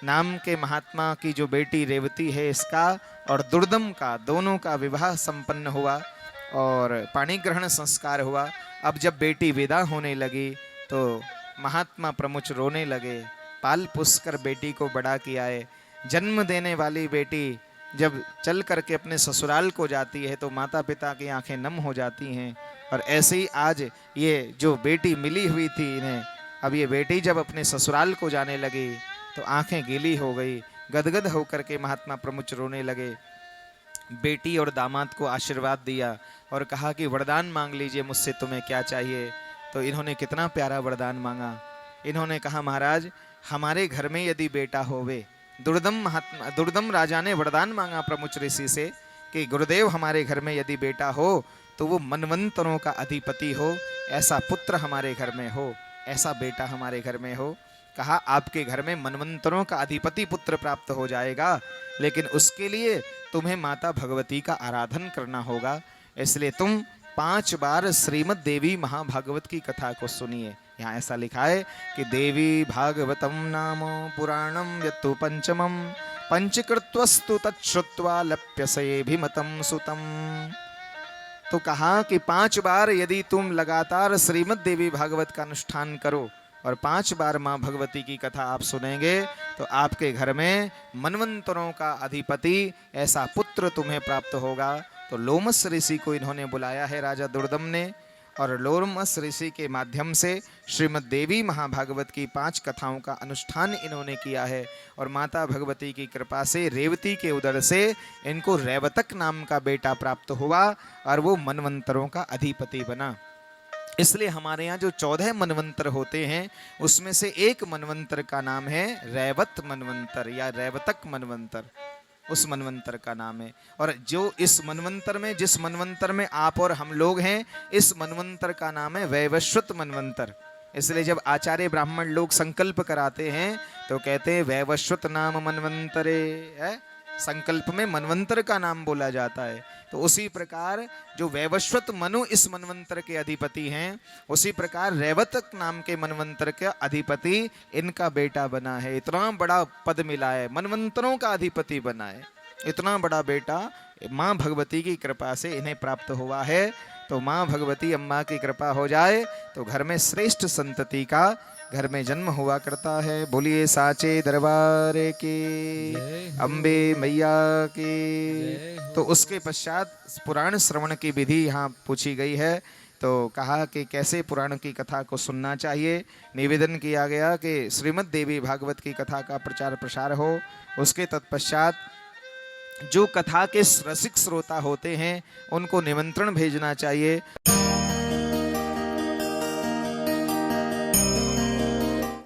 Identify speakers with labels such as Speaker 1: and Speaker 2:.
Speaker 1: नाम के महात्मा की जो बेटी रेवती है इसका और दुर्दम का, दोनों का विवाह संपन्न हुआ और पाणी ग्रहण संस्कार हुआ। अब जब बेटी विदा होने लगी तो महात्मा प्रमुच रोने लगे, पाल पोस कर बेटी को बड़ा किया है। जन्म देने वाली बेटी जब चल करके अपने ससुराल को जाती है तो माता पिता की आंखें नम हो जाती हैं। और ऐसे ही आज ये जो बेटी मिली हुई थी इन्हें, अब ये बेटी जब अपने ससुराल को जाने लगी तो आंखें गीली हो गई, गदगद होकर के महात्मा प्रमुच रोने लगे। बेटी और दामाद को आशीर्वाद दिया और कहा कि वरदान मांग लीजिए मुझसे, तुम्हें क्या चाहिए। तो इन्होंने कितना प्यारा वरदान मांगा। इन्होंने कहा, महाराज हमारे घर में यदि बेटा होवे। दुर्दम राजा ने वरदान मांगा प्रमुच ऋषि से कि गुरुदेव हमारे घर में यदि बेटा हो तो वो मनवंतरों का अधिपति हो, ऐसा पुत्र हमारे घर में हो, ऐसा बेटा हमारे घर में हो। कहा, आपके घर में मनवंतरों का अधिपति पुत्र प्राप्त हो जाएगा, लेकिन उसके लिए तुम्हें माता भगवती का आराधन करना होगा। इसलिए तुम 5 बार श्रीमद् देवी महाभागवत की कथा को सुनिए। यहाँ ऐसा लिखा है कि देवी भागवतम नाम पुराणम यत्तु पंचमम पंचकृत्वस्तु तच्छ्रुत्वा लप्यसेभिमतं सुतम। तो कहा कि 5 बार यदि तुम लगातार श्रीमद् देवी भागवत का अनुष्ठान करो और 5 बार माँ भगवती की कथा आप सुनेंगे तो आपके घर में मनवंतरों का अधिपति ऐसा पुत्र तुम्हें प्राप्त होगा। तो लोमस ऋषि को इन्होंने बुलाया है राजा दुर्दम ने, और लोमस ऋषि के माध्यम से श्रीमद् देवी महाभागवत की 5 कथाओं का अनुष्ठान इन्होंने किया है। और माता भगवती की कृपा से रेवती के उदर से इनको रैवतक नाम का बेटा प्राप्त हुआ और वो मनवंतरों का अधिपति बना। इसलिए हमारे यहाँ जो 14 मनवंतर होते हैं उसमें से एक मनवंतर का नाम है रैवत मनवंतर या रैवतक मनवंतर, उस मनवंतर का नाम है। और जो इस मनवंतर में, जिस मनवंतर में आप और हम लोग हैं, इस मनवंतर का नाम है वैवस्वत मनवंतर। इसलिए जब आचार्य ब्राह्मण लोग संकल्प कराते हैं तो कहते हैं वैवस्वत नाम मनवंतरे है, संकल्प में मनवंतर का नाम बोला जाता है। तो उसी प्रकार जो वैवस्वत मनु इस मनवंतर के अधिपति हैं, उसी प्रकार रैवतक नाम के मनवंतर के अधिपति इनका बेटा बना है। इतना बड़ा पद मिला है, मनवंतरों का अधिपति बना है, इतना बड़ा बेटा माँ भगवती की कृपा से इन्हें प्राप्त हुआ है। तो माँ भगवती अम्मा की कृपा हो जाए तो घर में श्रेष्ठ संतति का घर में जन्म हुआ करता है। बोलिए साचे दरबार की, अम्बे मैया की। तो उसके पश्चात पुराण श्रवण की विधि यहाँ पूछी गई है। तो कहा कि कैसे पुराण की कथा को सुनना चाहिए। निवेदन किया गया कि श्रीमद् देवी भागवत की कथा का प्रचार प्रसार हो। उसके तत्पश्चात जो कथा के रसिक श्रोता होते हैं उनको निमंत्रण भेजना चाहिए।